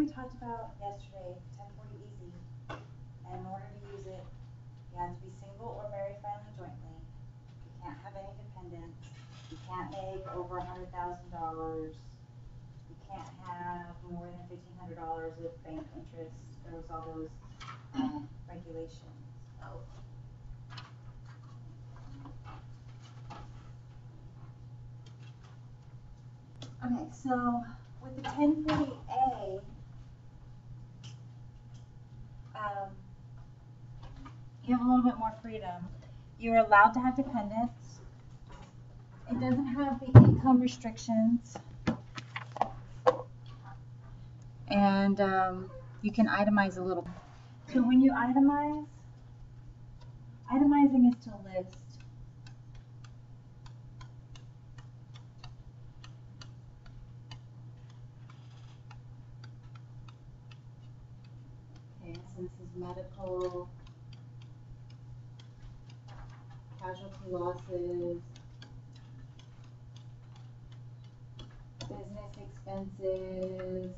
we talked about yesterday, 1040 easy, and in order to use it, you have to be single or married filing jointly. You can't have any dependents. You can't make over $100,000. You can't have more than $1,500 of bank interest. There was all those regulations. Okay, so with the 1040A, you have a little bit more freedom. You're allowed to have dependents. It doesn't have the income restrictions. And you can itemize a little. So when you itemize, itemizing is to list. Okay, so this is medical, casualty losses, business expenses,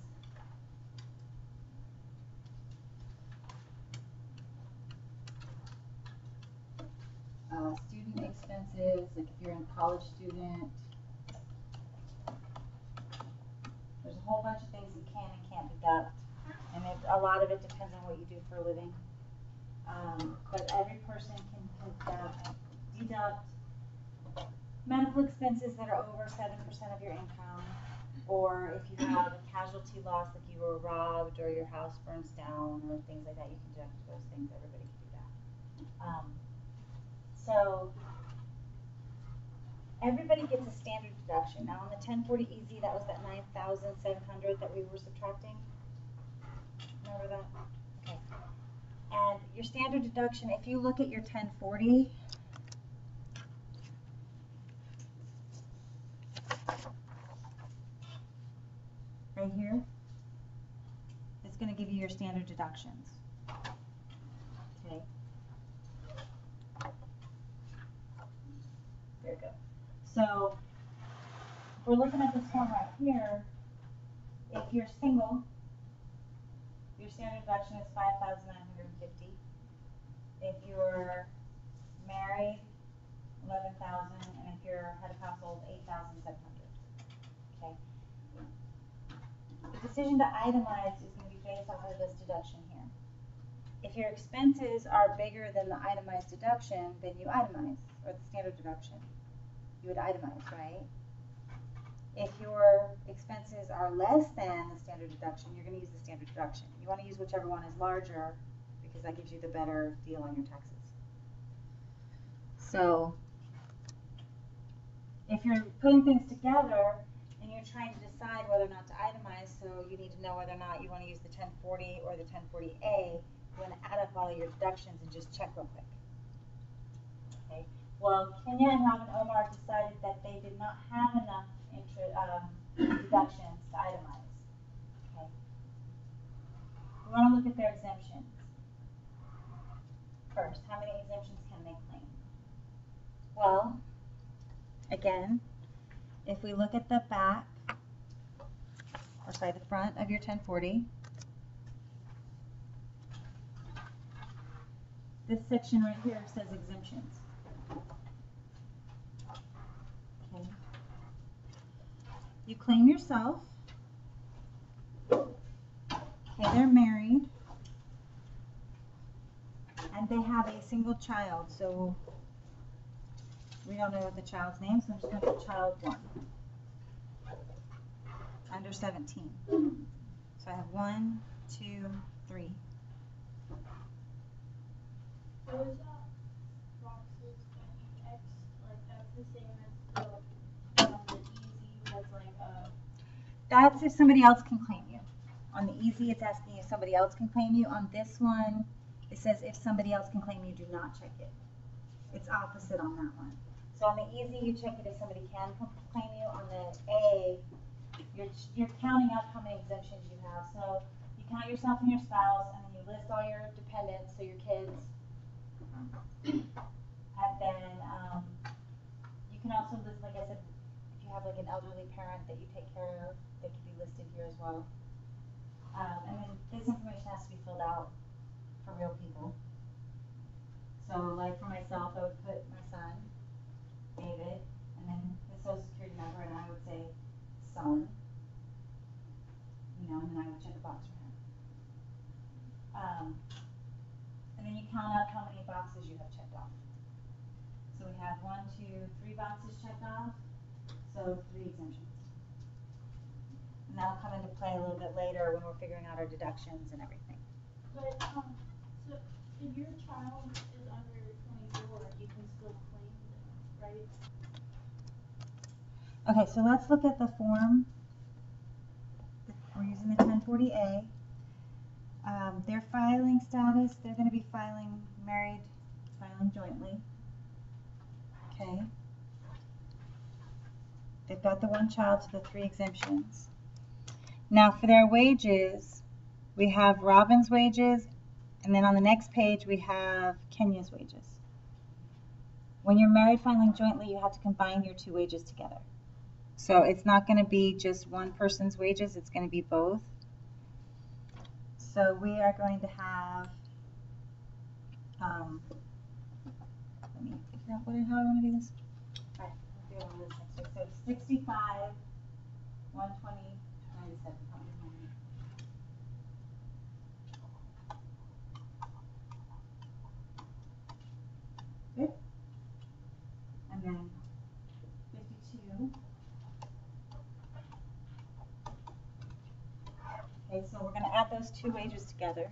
student expenses, like if you're a college student. There's a whole bunch of things you can and can't deduct, and a lot of it depends on what you do for a living. But every person can deduct medical expenses that are over 7% of your income, or if you have a casualty loss, like you were robbed or your house burns down or things like that, you can deduct those things. Everybody can do that. So everybody gets a standard deduction. Now on the 1040 easy, that was that 9,700 that we were subtracting. Remember that? Okay. And your standard deduction, if you look at your 1040, right here, it's going to give you your standard deductions. Okay. Very good. So if we're looking at this one right here, if you're single, your standard deduction is $5,950. If you're married, $11,000, and if you're head of household, $8,700. Okay. The decision to itemize is going to be based off of this deduction here. If your expenses are bigger than the itemized deduction, then you itemize, or the standard deduction. You would itemize, right? If your expenses are less than the standard deduction, you're going to use the standard deduction. You want to use whichever one is larger because that gives you the better deal on your taxes. So if you're putting things together and you're trying to decide whether or not to itemize, so you need to know whether or not you want to use the 1040 or the 1040A, you want to add up all your deductions and just check real quick. Okay. Well, Kenya and Rob and Omar decided that they did not have enough deductions to itemize. Okay. We want to look at their exemptions. First, how many exemptions can they claim? Well, again, if we look at the back, or sorry, the front of your 1040, this section right here says exemptions. Okay. You claim yourself. Okay, they're married. And they have a single child, so we don't know the child's name, so I'm just going to put child 1. Under 17. So I have 1, 2, 3. Those boxes that you X, like that's the same as the easy was like a... That's if somebody else can claim you. On the easy, it's asking if somebody else can claim you. On this one, it says if somebody else can claim you, do not check it. It's opposite on that one. So on the easy, you check it if somebody can claim you. On the A, you're counting up how many exemptions you have. So you count yourself and your spouse, and then you list all your dependents, so your kids. And then you can also list, like I said, if you have like an elderly parent that you take care of, they can be listed here as well. And then this information has to be filled out for real people. So like for myself, I would put my son, David, and then his social security number, and I would say son, you know, and then I would check a box for him. And then you count up how many boxes you have checked off. So we have 1, 2, 3 boxes checked off, so 3 exemptions. And that'll come into play a little bit later when we're figuring out our deductions and everything. But, so if your child is under 24, you can still claim them, right? Okay, so let's look at the form. We're using the 1040A. Their filing status, they're going to be filing married, filing jointly. Okay. They've got the 1 child, so the 3 exemptions. Now for their wages, we have Robin's wages, and then on the next page we have Kenya's wages. When you're married filing jointly, you have to combine your 2 wages together. So it's not going to be just one person's wages, it's going to be both. So we are going to have, let me figure out how I want to do this. All right, we'll do all this next week. So 65, 120, 97. Good. And then 52. Okay, so we're going to add those 2 wages together.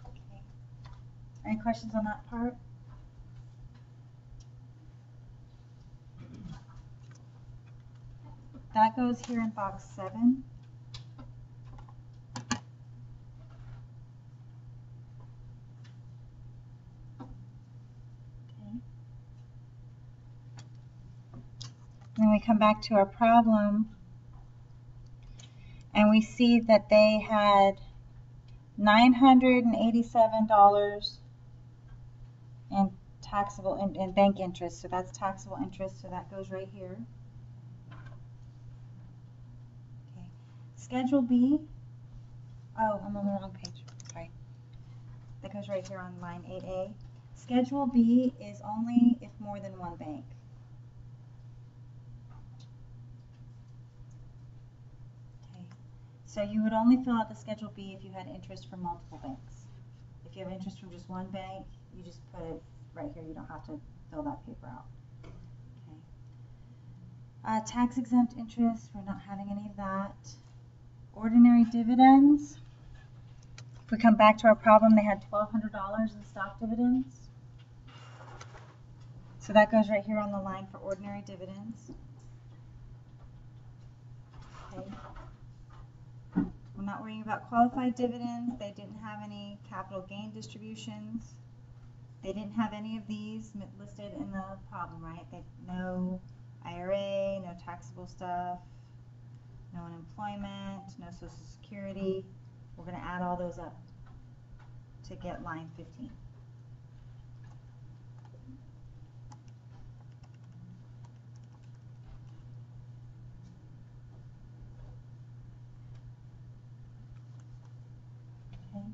Okay. Any questions on that part? That goes here in box 7. Then we come back to our problem, and we see that they had $987 in taxable in bank interest. So that's taxable interest, so that goes right here. Okay. Schedule B. Oh, I'm on the wrong page. Sorry. That goes right here on line 8A. Schedule B is only if more than 1 bank. So you would only fill out the Schedule B if you had interest from multiple banks. If you have interest from just 1 bank, you just put it right here. You don't have to fill that paper out. Okay. Tax exempt interest, we're not having any of that. Ordinary dividends. If we come back to our problem, they had $1,200 in stock dividends. So that goes right here on the line for ordinary dividends. Okay. We're not worrying about qualified dividends. They didn't have any capital gain distributions. They didn't have any of these listed in the problem, right? No IRA, no taxable stuff, no unemployment, no Social Security. We're going to add all those up to get line 15. Okay.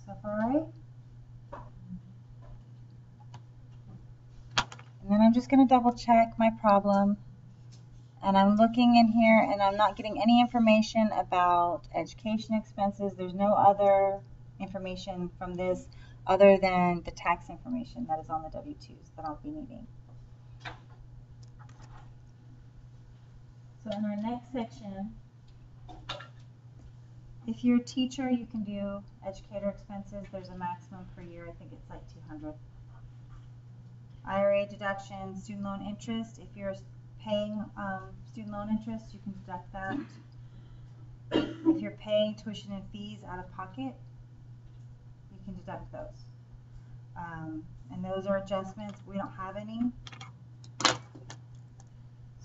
So far, all right? And then I'm just going to double check my problem. And I'm looking in here and I'm not getting any information about education expenses. There's no other information from this other than the tax information that is on the W-2s that I'll be needing. So in our next section, if you're a teacher, you can do educator expenses. There's a maximum per year. I think it's like 200. IRA deduction, student loan interest. If you're paying student loan interest, you can deduct that. If you're paying tuition and fees out of pocket, you can deduct those. And those are adjustments. We don't have any. So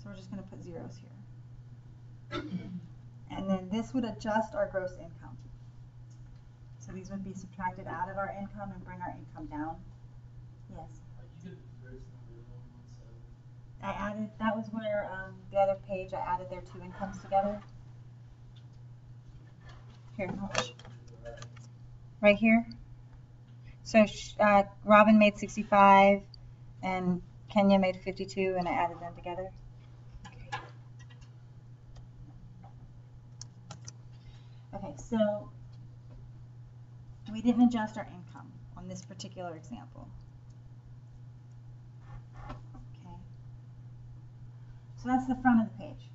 we're just going to put zeros here. And then this would adjust our gross income. So these would be subtracted out of our income and bring our income down. Yes. You get the gross number along 1/7. I added, that was where, the other page, I added their two incomes together. Here, right here. So Robin made 65 and Kenya made 52, and I added them together. Okay, so we didn't adjust our income on this particular example. Okay. So that's the front of the page.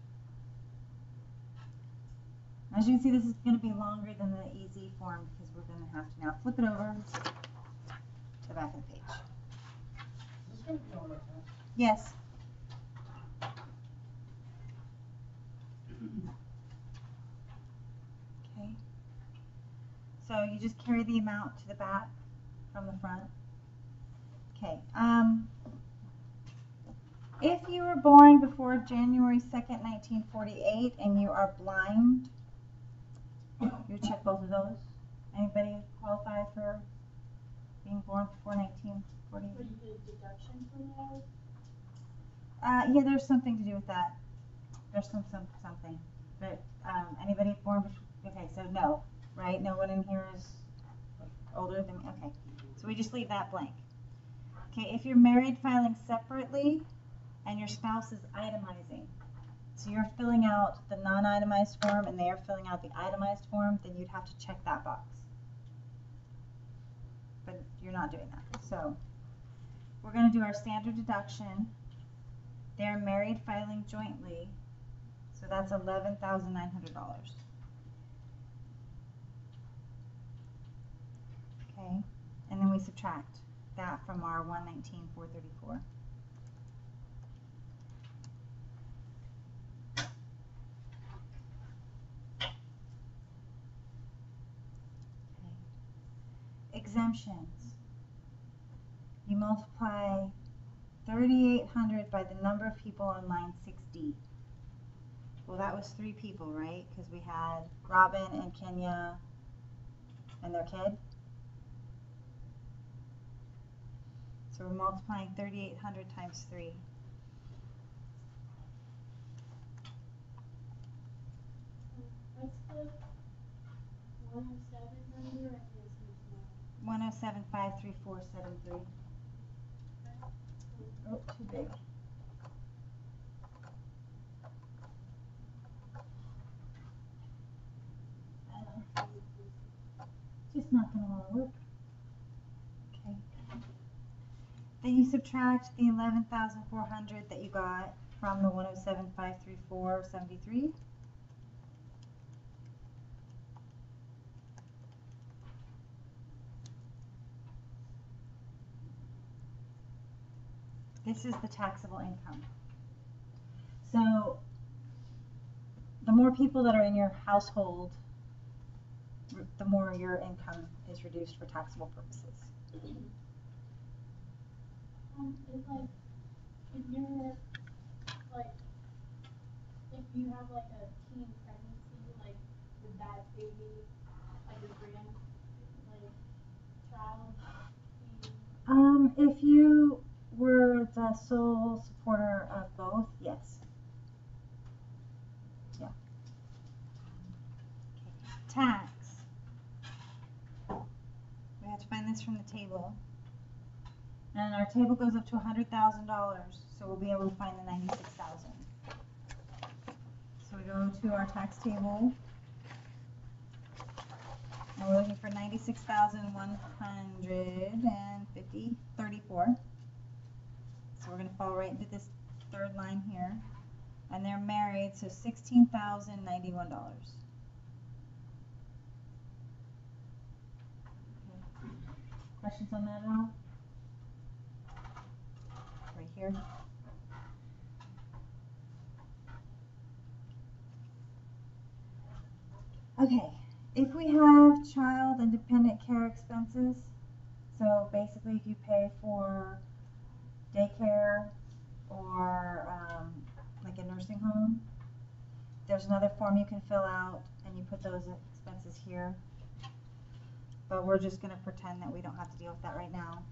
As you can see, this is going to be longer than the easy form because we're going to have to now flip it over to the back of the page. Is this going to be on my tab? Yes. Okay. So you just carry the amount to the back from the front. Okay. If you were born before January 2nd, 1948, and you are blind, you check both of those. Anybody qualify for being born before 1948? Would you get a deduction from those? Yeah, there's something to do with that. There's something. But anybody born before? Okay, so no, right? No one in here is older than. Okay, so we just leave that blank. Okay, if you're married filing separately, and your spouse is itemizing, so you're filling out the non-itemized form and they are filling out the itemized form, then you'd have to check that box. But you're not doing that. So we're going to do our standard deduction. They're married filing jointly, so that's $11,900. Okay, and then we subtract that from our $119,434. Exemptions. You multiply 3,800 by the number of people on line 6D. Well, that was 3 people, right? Because we had Robin and Kenya and their kid. So we're multiplying 3,800 times 3. What's the 107 number and his 107,53473. Oh, too big. Just not going to want to work. Okay. Then you subtract the 11,400 that you got from the 107,53473. This is the taxable income. So the more people that are in your household, the more your income is reduced for taxable purposes. It's like, if you're, like, if you have like a teen pregnancy, like, would that baby, like a child be? If you were the sole supporter of both, yes. Yeah. Okay. Tax. We have to find this from the table. And our table goes up to $100,000, so we'll be able to find the 96,000. So we go to our tax table, and we're looking for 96,134. So we're going to fall right into this third line here, and they're married, so $16,091. Okay. Questions on that at all? Right here. Okay, if we have child and dependent care expenses, so basically if you pay for daycare or like a nursing home, There's another form you can fill out, and you put those expenses here. But we're just gonna pretend that we don't have to deal with that right now.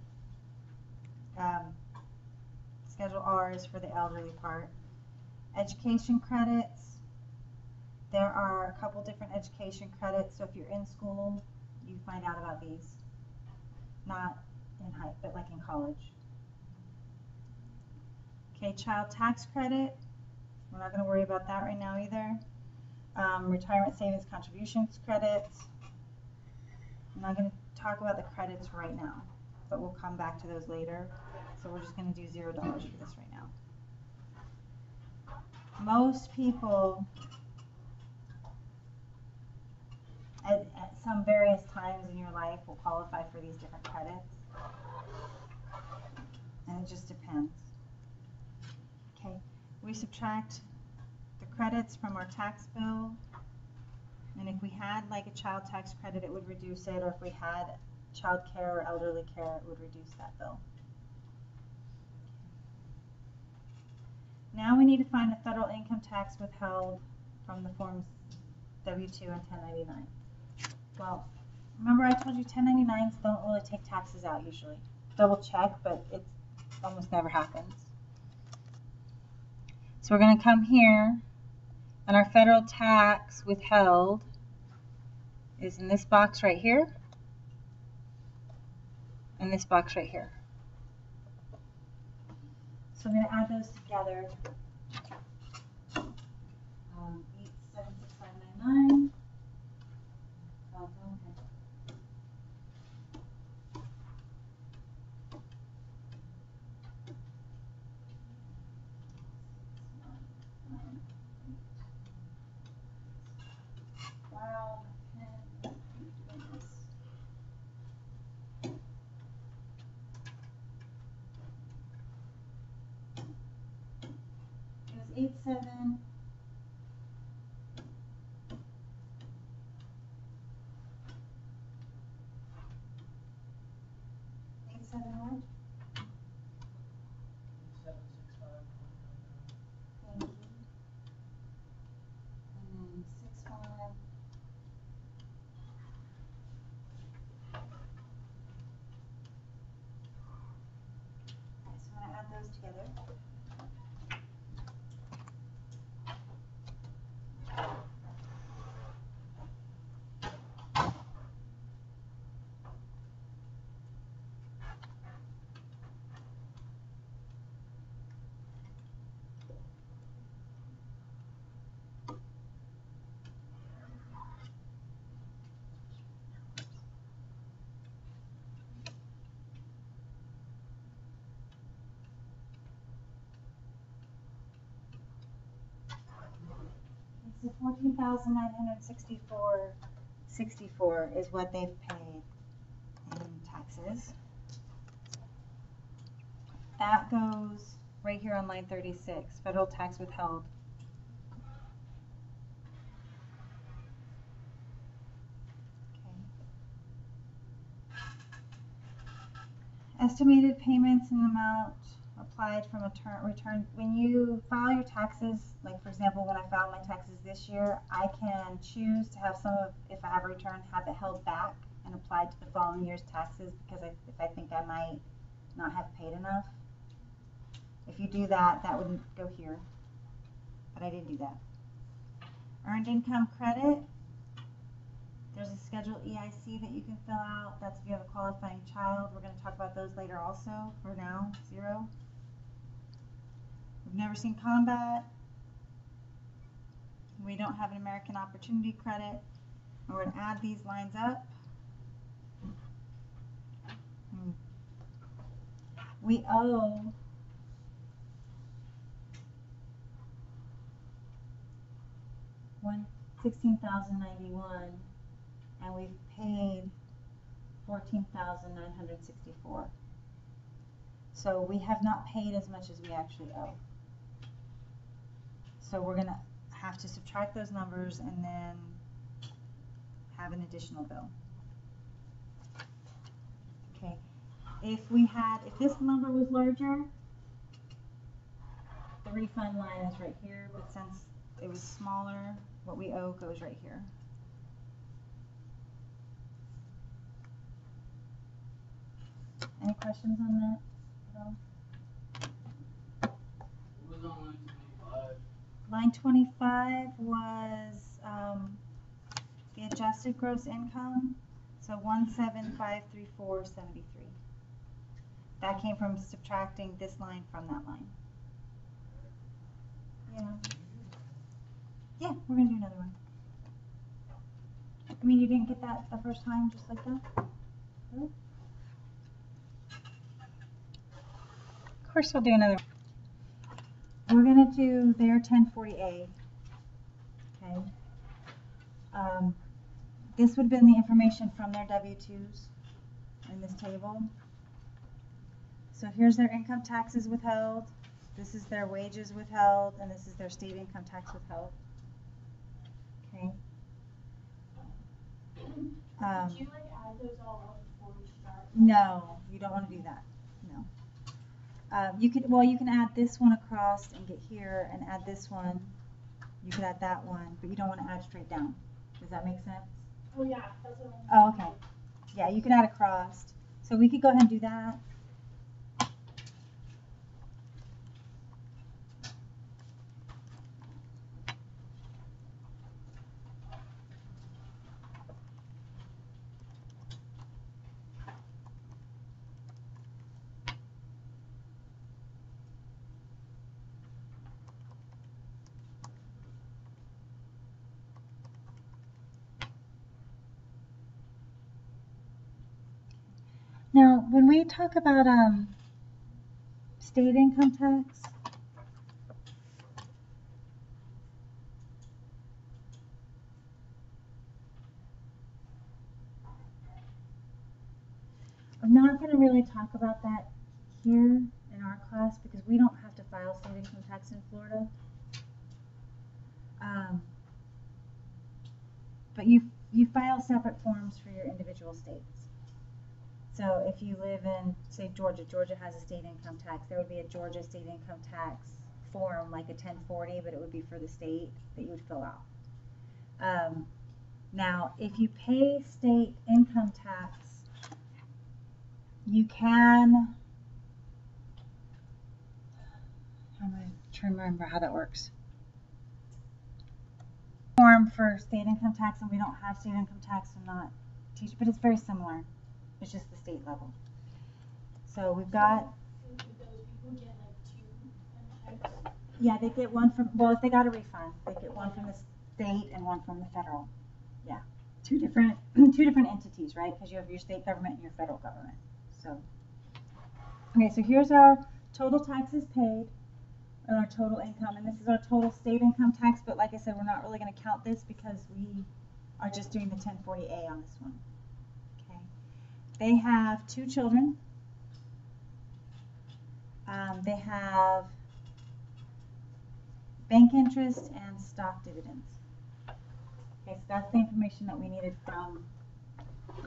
Schedule R is for the elderly part. Education credits. There are a couple different education credits, so if you're in school, you find out about these. Not in high, but like in college. Okay, child tax credit. We're not going to worry about that right now either. Retirement savings contributions credits. I'm not going to talk about the credits right now, but we'll come back to those later. So we're just going to do $0 for this right now. Most people at some various times in your life will qualify for these different credits. And it just depends. Okay, we subtract the credits from our tax bill. And if we had like a child tax credit, it would reduce it. Or if we had child care or elderly care, it would reduce that bill. Now we need to find the federal income tax withheld from the forms W-2 and 1099. Well, remember I told you 1099s don't really take taxes out usually. Double check, but it almost never happens. So we're going to come here, and our federal tax withheld is in this box right here, and this box right here. So I'm going to add those together. 876599. Oh, okay. Wow, goodness. It was 87. 87 what? 765. Thank you. And then 65. Okay, so I'm going to add those together. So 14,964.64 is what they've paid in taxes. That goes right here on line 36, federal tax withheld. Okay. Estimated payments in amount applied from a return. When you file your taxes, like for example, when I filed my taxes this year, I can choose to have some of, if I have a return, have it held back and applied to the following year's taxes because if I think I might not have paid enough. If you do that, that wouldn't go here, but I didn't do that. Earned income credit. There's a Schedule EIC that you can fill out. That's if you have a qualifying child. We're going to talk about those later also. For now, 0. We've never seen combat. We don't have an American Opportunity Credit. And we're going to add these lines up. We owe $16,091, and we've paid $14,964. So we have not paid as much as we actually owe. So we're going to have to subtract those numbers and then have an additional bill. Okay. If this number was larger, the refund line is right here, but since it was smaller, what we owe goes right here. Any questions on that at all? What was on Line line 25? 25 was the adjusted gross income, so 17534.73. That came from subtracting this line from that line. Yeah. Yeah, we're gonna do another one. I mean, you didn't get that the first time, just like that? Really? Of course, we'll do another. We're gonna do their 1040A. Okay. This would have been the information from their W-2s in this table. So here's their income taxes withheld. This is their wages withheld, and this is their state income tax withheld. Okay. Did you like add those all up before we start? No, you don't want to do that. No. You can add this one across and get here, and add this one. You could add that one, but you don't want to add straight down. Does that make sense? Oh yeah, that's what Oh, okay. Yeah, you can add across. So we could go ahead and do that. Now, when we talk about state income tax, I'm not going to really talk about that here in our class because we don't have to file state income tax in Florida. But you file separate forms for your individual states. So if you live in, say, Georgia, Georgia has a state income tax. There would be a Georgia state income tax form, like a 1040, but it would be for the state that you would fill out. Now, if you pay state income tax, you can, I'm trying to remember how that works. Form for state income tax, and we don't have state income tax, so I'm not teaching, but it's very similar. It's just the state level. So we've got. So do those people get like two checks? Yeah, they get one from, well, if they got a refund, they get one from the state and one from the federal. Yeah, two different entities, right? Because you have your state government and your federal government. So, okay, so here's our total taxes paid and our total income, and this is our total state income tax. But like I said, we're not really going to count this because we are just doing the 1040A on this one. Okay, they have 2 children. They have bank interest and stock dividends. Okay, so that's the information that we needed from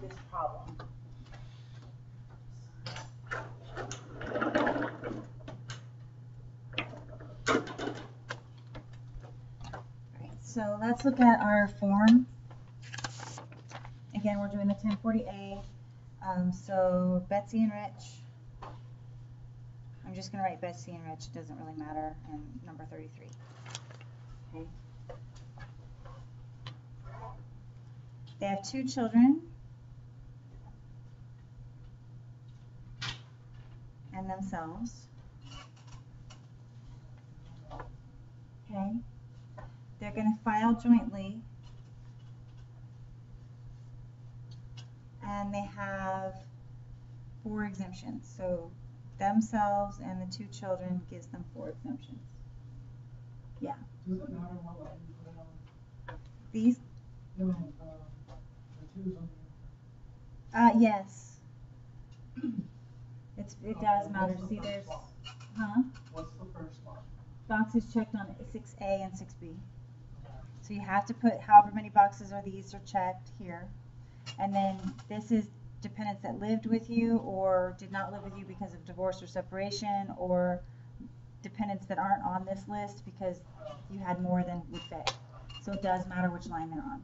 this problem. Alright, so let's look at our form. Again, we're doing the 1040A. So Betsy and Rich. I'm just going to write Betsy and Rich. It doesn't really matter. And number 33. Okay. They have 2 children and themselves. Okay. They're going to file jointly. And they have 4 exemptions. So themselves and the 2 children gives them 4 exemptions. Yeah. Does it matter what line you put on? These? No, the twos on Yes. It does matter. See, there's, huh? What's the first one? Boxes checked on 6A and 6B. So you have to put however many boxes are these are checked here. And then this is dependents that lived with you or did not live with you because of divorce or separation, or dependents that aren't on this list because you had more than would fit. So it does matter which line they're on.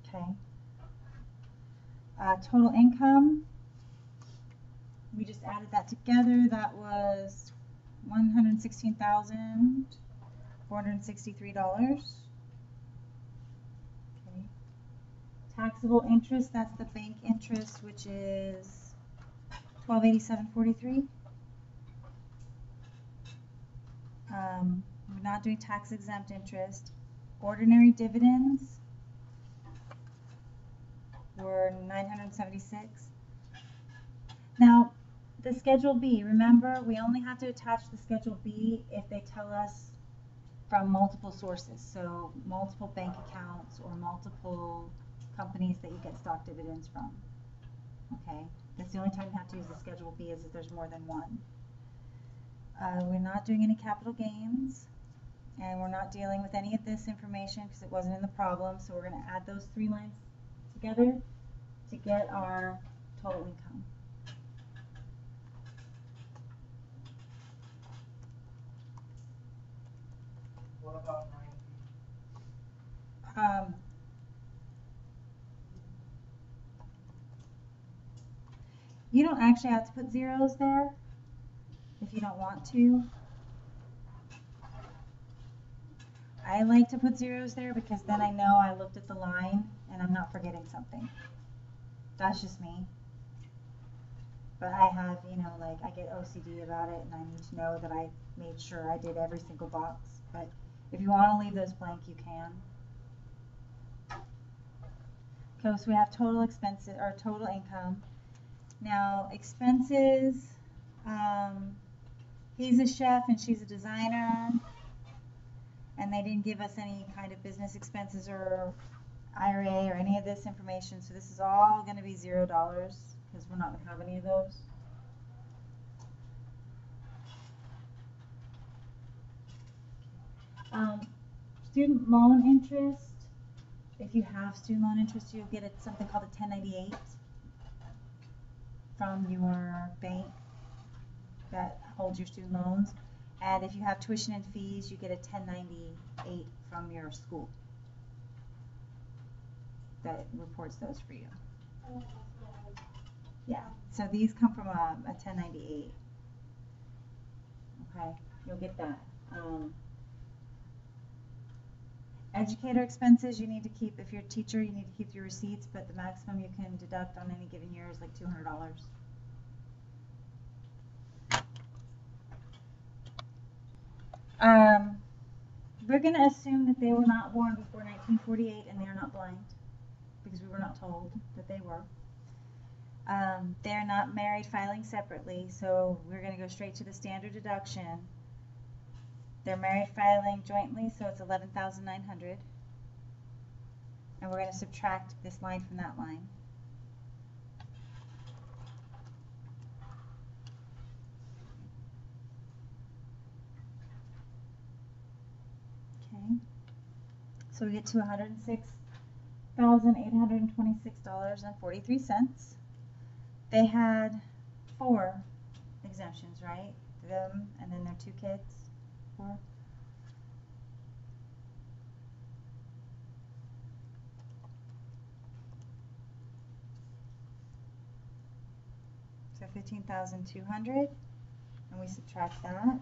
Okay. Total income, we just added that together. That was $116,463. Okay. Taxable interest, that's the bank interest, which is $1287.43. We're not doing tax exempt interest. Ordinary dividends were $976. Now, the Schedule B, remember, we only have to attach the Schedule B if they tell us from multiple sources, so multiple bank accounts or multiple companies that you get stock dividends from. Okay, that's the only time you have to use the Schedule B is if there's more than one. We're not doing any capital gains, and we're not dealing with any of this information because it wasn't in the problem, so we're going to add those three lines together to get our total income. What about 90? You don't actually have to put zeros there if you don't want to. I like to put zeros there because then I know I looked at the line and I'm not forgetting something. That's just me. But I have, you know, like I get OCD about it and I need to know that I made sure I did every single box. But if you want to leave those blank, you can. Okay, so we have total expenses or total income. Now expenses, he's a chef and she's a designer, and they didn't give us any kind of business expenses or IRA or any of this information, so this is all going to be $0 because we're not going to have any of those. Student loan interest, if you have student loan interest, you'll get something called a 1098 from your bank that holds your student loans. And if you have tuition and fees, you get a 1098 from your school that reports those for you. Yeah, so these come from a 1098. Okay, you'll get that. Educator expenses, you need to keep, if you're a teacher, you need to keep your receipts, but the maximum you can deduct on any given year is like $200. We're going to assume that they were not born before 1948 and they are not blind because we were not told that they were. They're not married filing separately, so we're going to go straight to the standard deduction. They're married filing jointly, so it's $11,900. And we're going to subtract this line from that line. Okay. So we get to $106,826.43. They had 4 exemptions, right? Them and then their 2 kids. 4. So 15,200, and we subtract that.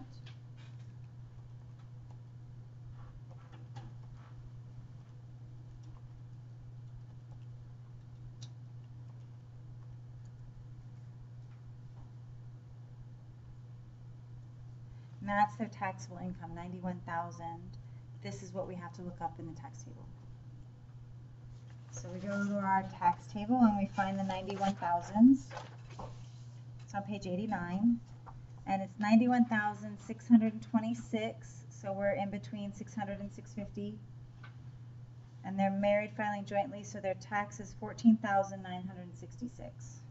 And that's their taxable income, 91,000. This is what we have to look up in the tax table. So we go to our tax table and we find the 91,000s. It's on page 89, and it's 91,626. So we're in between 600 and 650. And they're married filing jointly, so their tax is 14,966.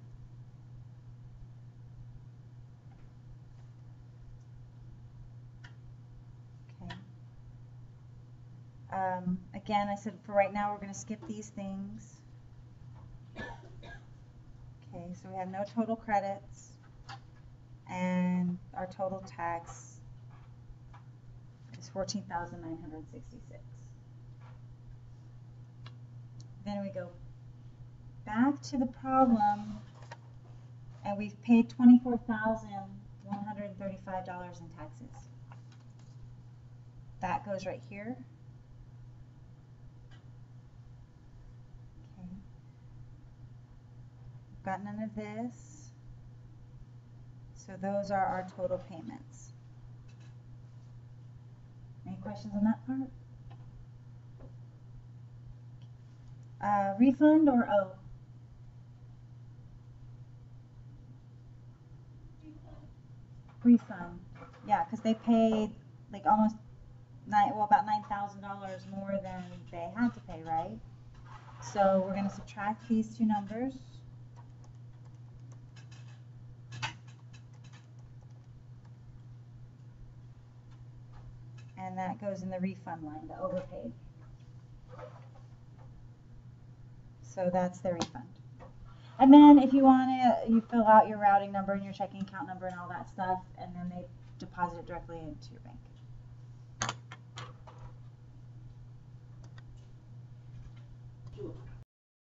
Again, I said for right now we're going to skip these things. Okay, so we have no total credits. and our total tax is $14,966. Then we go back to the problem, and we've paid $24,135 in taxes. That goes right here. Okay. Got none of this. So those are our total payments. Any questions on that part? Refund or owe? Refund. Yeah, because they paid like almost about $9,000 more than they had to pay, right? So we're going to subtract these two numbers. And that goes in the refund line, the overpaid. So that's the refund. And then if you want to, you fill out your routing number and your checking account number and all that stuff, and then they deposit it directly into your bank.